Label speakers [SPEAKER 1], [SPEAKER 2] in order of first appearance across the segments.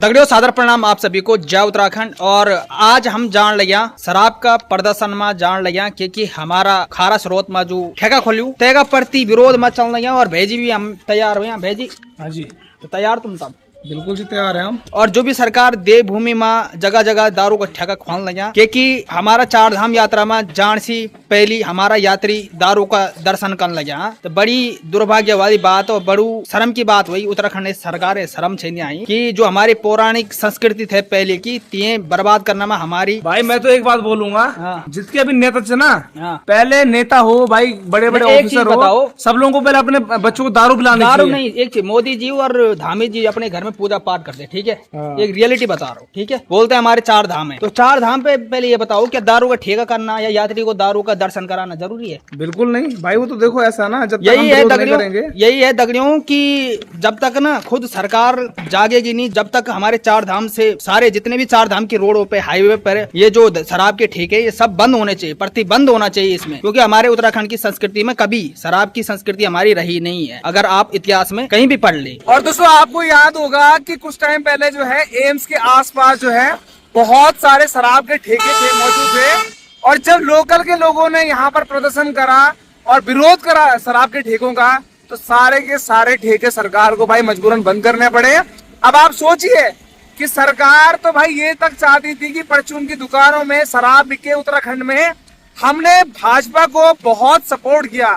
[SPEAKER 1] दगड़ियों सादर प्रणाम आप सभी को। जय उत्तराखंड। और आज हम जान लिया शराब का प्रदर्शन में जान लिया क्योंकि हमारा खारा स्रोत में जो ठेका खोलू तेगा प्रति विरोध में चल रही और भेजी भी हम तैयार हुए। भेजी
[SPEAKER 2] हाँ जी,
[SPEAKER 1] तो तैयार तुम तब
[SPEAKER 2] बिल्कुल जी तैयार है हम।
[SPEAKER 1] और जो भी सरकार देवभूमि में जगह जगह दारू का ठेका खोल लगा क्योंकि हमारा चार धाम यात्रा में जान सी पहली हमारा यात्री दारू का दर्शन कर लगा। तो बड़ी दुर्भाग्य वाली बात और बड़ू शर्म की बात हुई उत्तराखंड सरकार शर्म छीन आई कि जो हमारी पौराणिक संस्कृति थे पहले की तिये बर्बाद करना में हमारी।
[SPEAKER 2] भाई मैं तो एक बात बोलूंगा,
[SPEAKER 1] हाँ।
[SPEAKER 2] जितके अभी नेता थे ना,
[SPEAKER 1] हाँ।
[SPEAKER 2] पहले नेता हो भाई, बड़े बड़े
[SPEAKER 1] एक चीज
[SPEAKER 2] ऑफिसर हो,
[SPEAKER 1] बताओ,
[SPEAKER 2] सब लोगों को पहले अपने बच्चों को दारू पिलानी
[SPEAKER 1] दारू
[SPEAKER 2] चाहिए।
[SPEAKER 1] नहीं, एक चीज मोदी जी और धामी जी अपने घर में पूजा पाठ करते, ठीक है।
[SPEAKER 2] हाँ।
[SPEAKER 1] एक रियलिटी बता रहा हूँ, ठीक है। बोलते हैं हमारे चार धाम है, तो चार धाम पे पहले ये बताओ क्या दारू का ठेका करना या यात्री को दारू का दर्शन कराना जरूरी है?
[SPEAKER 2] बिल्कुल नहीं भाई, वो तो देखो ऐसा ना, जब तक
[SPEAKER 1] यही
[SPEAKER 2] हम
[SPEAKER 1] है
[SPEAKER 2] विरोध नहीं
[SPEAKER 1] दगड़ियों,
[SPEAKER 2] करेंगे।
[SPEAKER 1] यही है दगड़ियों की जब तक ना खुद सरकार जागेगी नहीं, जब तक हमारे चार धाम से सारे जितने भी चार धाम की रोडों पे हाईवे पर ये जो शराब के ठेके ये सब बंद होने चाहिए, प्रतिबंध होना चाहिए इसमें। क्योंकि हमारे उत्तराखंड की संस्कृति में कभी शराब की संस्कृति हमारी रही नहीं है, अगर आप इतिहास में कहीं भी पढ़ ले।
[SPEAKER 2] और दोस्तों आपको याद होगा कि कुछ टाइम पहले जो है एम्स के आसपास जो है बहुत सारे शराब के ठेके थे मौजूद थे, और जब लोकल के लोगों ने यहाँ पर प्रदर्शन करा और विरोध करा शराब के ठेकों का, तो सारे के सारे ठेके सरकार को भाई मजबूरन बंद करने पड़े। अब आप सोचिए कि सरकार तो भाई ये तक चाहती थी कि परचून की दुकानों में शराब बिके उत्तराखंड में। हमने भाजपा को बहुत सपोर्ट किया,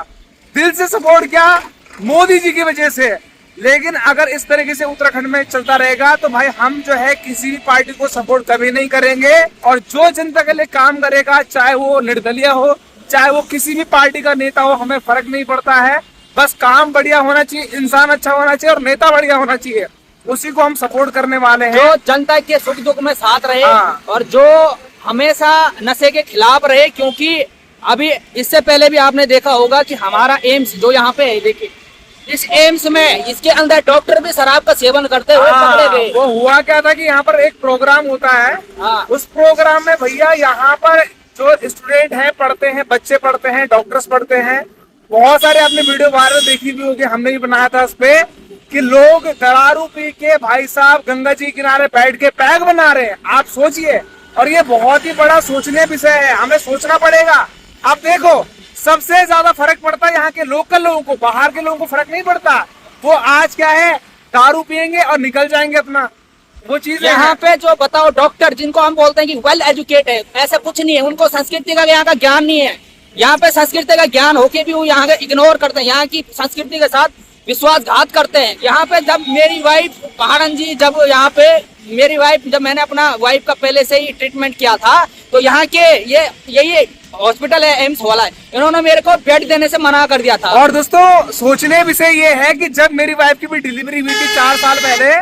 [SPEAKER 2] दिल से सपोर्ट किया मोदी जी की वजह से। लेकिन अगर इस तरीके से उत्तराखंड में चलता रहेगा तो भाई हम जो है किसी भी पार्टी को सपोर्ट कभी नहीं करेंगे। और जो जनता के लिए काम करेगा, चाहे वो निर्दलीय हो, चाहे वो किसी भी पार्टी का नेता हो, हमें फर्क नहीं पड़ता है। बस काम बढ़िया होना चाहिए, इंसान अच्छा होना चाहिए और नेता बढ़िया होना चाहिए, उसी को हम सपोर्ट करने वाले हैं।
[SPEAKER 1] जो जनता के सुख दुख में साथ रहे,
[SPEAKER 2] हाँ।
[SPEAKER 1] और जो हमेशा नशे के खिलाफ रहे। क्योंकि अभी इससे पहले भी आपने देखा होगा कि हमारा एम्स जो यहाँ पे है, देखिए इस एम्स में इसके अंदर डॉक्टर भी शराब का सेवन करते हुए पकड़े गए।
[SPEAKER 2] वो हुआ क्या था कि यहाँ पर एक प्रोग्राम होता है,
[SPEAKER 1] हाँ।
[SPEAKER 2] उस प्रोग्राम में भैया यहाँ पर जो स्टूडेंट हैं, पढ़ते हैं, बच्चे पढ़ते हैं, डॉक्टर्स पढ़ते हैं, बहुत सारे आपने वीडियो वायरल देखी भी होगी, हमने भी बनाया था उस पे, कि लोग दारू पी के भाई साहब गंगा जी किनारे बैठ के पैक बना रहे हैं। आप सोचिए, और ये बहुत ही बड़ा सोचने विषय है, हमें सोचना पड़ेगा। आप देखो सबसे ज्यादा फर्क पड़ता है यहाँ के लोकल लोगों को, बाहर के लोगों को फर्क नहीं पड़ता। वो आज क्या है, दारू पियेंगे और निकल जाएंगे अपना, वो चीज
[SPEAKER 1] यहाँ पे जो बताओ डॉक्टर जिनको हम बोलते हैं कि वेल एजुकेटेड है, ऐसा कुछ नहीं है। उनको संस्कृति का यहाँ का ज्ञान नहीं है। यहाँ पे संस्कृति का ज्ञान होके भी वो यहाँ का इग्नोर करते हैं, यहाँ की संस्कृति के साथ विश्वासघात करते हैं। यहाँ पे जब मेरी वाइफ पहाड़न जी, जब यहाँ पे मेरी वाइफ, जब मैंने अपना वाइफ का पहले से ही ट्रीटमेंट किया था, तो यहाँ के यही हॉस्पिटल है एम्स वाला है, इन्होंने मेरे को बेड देने से मना कर दिया था।
[SPEAKER 2] और दोस्तों सोचने विषय ये है कि जब मेरी वाइफ की भी डिलीवरी हुई थी 4 साल पहले,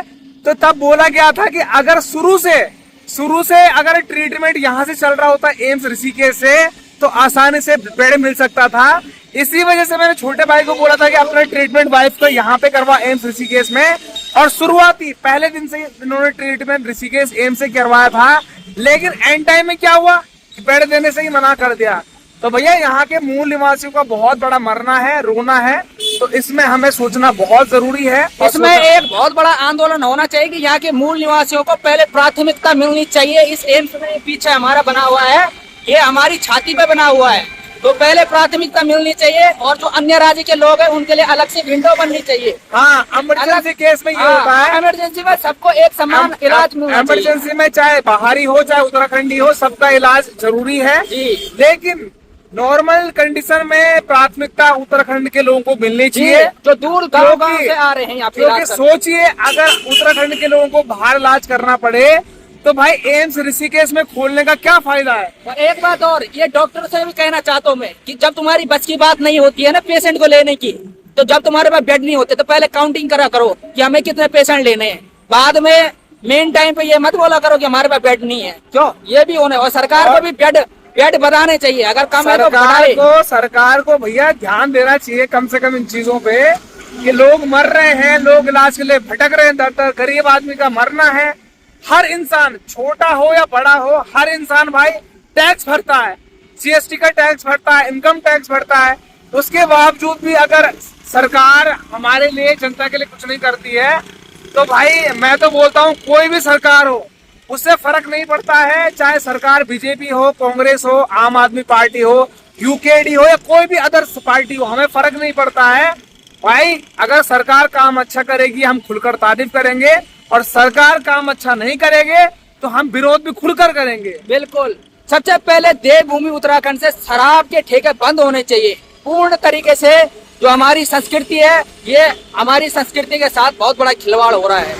[SPEAKER 2] तो तब बोला गया था कि अगर शुरू से अगर ट्रीटमेंट यहाँ से चल रहा होता एम्स ऋषिकेश से, तो आसानी से बेड मिल सकता था। इसी वजह से मैंने छोटे भाई को बोला था कि अपना ट्रीटमेंट वाइफ को यहाँ पे करवा एम्स ऋषिकेश में, और शुरुआती पहले दिन से इन्होंने ट्रीटमेंट ऋषिकेश एम्स से करवाया था। लेकिन एंड टाइम में क्या हुआ, बेड देने से ही मना कर दिया। तो भैया यहाँ के मूल निवासियों का बहुत बड़ा मरना है, रोना है, तो इसमें हमें सोचना बहुत जरूरी है।
[SPEAKER 1] इसमें एक बहुत बड़ा आंदोलन होना चाहिए कि यहाँ के मूल निवासियों को पहले प्राथमिकता मिलनी चाहिए। इस एम्स में पीछे हमारा बना हुआ है, ये हमारी छाती पे बना हुआ है, तो पहले प्राथमिकता मिलनी चाहिए। और जो अन्य राज्य के लोग हैं उनके लिए अलग से विंडो बननी चाहिए।
[SPEAKER 2] हाँ, इमरजेंसी केस में ये होता है,
[SPEAKER 1] इमरजेंसी में सबको एक समान इलाज मिलना चाहिए।
[SPEAKER 2] इमरजेंसी में चाहे बाहरी हो चाहे उत्तराखंडी हो, सबका इलाज जरूरी है। लेकिन नॉर्मल कंडीशन में प्राथमिकता उत्तराखंड के लोगों को मिलनी चाहिए,
[SPEAKER 1] जो दूर गाँव से आ रहे हैं यहाँ पे।
[SPEAKER 2] क्योंकि सोचिए अगर उत्तराखंड के लोगों को बाहर इलाज करना पड़े तो भाई एम्स ऋषिकेश में खोलने का क्या फायदा है।
[SPEAKER 1] और एक बात और, ये डॉक्टर से भी कहना चाहता हूँ मैं कि जब तुम्हारी बस की बात नहीं होती है ना पेशेंट को लेने की, तो जब तुम्हारे पास बेड नहीं होते तो पहले काउंटिंग करा करो कि हमें कितने पेशेंट लेने हैं। बाद में मेन टाइम पे ये मत बोला करो कि हमारे पास बेड नहीं है। क्यों, ये भी होने, और सरकार को भी बेड बढ़ाने चाहिए, अगर कम है तो बढ़ाए।
[SPEAKER 2] सरकार को भैया ध्यान देना चाहिए कम से कम इन चीजों पे, कि लोग मर रहे हैं, लोग इलाज के लिए भटक रहे हैं, दर गरीब आदमी का मरना है। हर इंसान, छोटा हो या बड़ा हो, हर इंसान भाई टैक्स भरता है, जीएसटी का टैक्स भरता है, इनकम टैक्स भरता है। उसके बावजूद भी अगर सरकार हमारे लिए, जनता के लिए कुछ नहीं करती है, तो भाई मैं तो बोलता हूँ कोई भी सरकार हो उससे फर्क नहीं पड़ता है, चाहे सरकार बीजेपी हो, कांग्रेस हो, आम आदमी पार्टी हो, यूकेडी हो या कोई भी अदर पार्टी हो, हमें फर्क नहीं पड़ता है भाई। अगर सरकार काम अच्छा करेगी हम खुलकर तारीफ करेंगे, और सरकार काम अच्छा नहीं करेंगे तो हम विरोध भी खुलकर करेंगे।
[SPEAKER 1] बिल्कुल। सबसे पहले देवभूमि उत्तराखंड से शराब के ठेके बंद होने चाहिए पूर्ण तरीके से। जो हमारी संस्कृति है, ये हमारी संस्कृति के साथ बहुत बड़ा खिलवाड़ हो रहा है।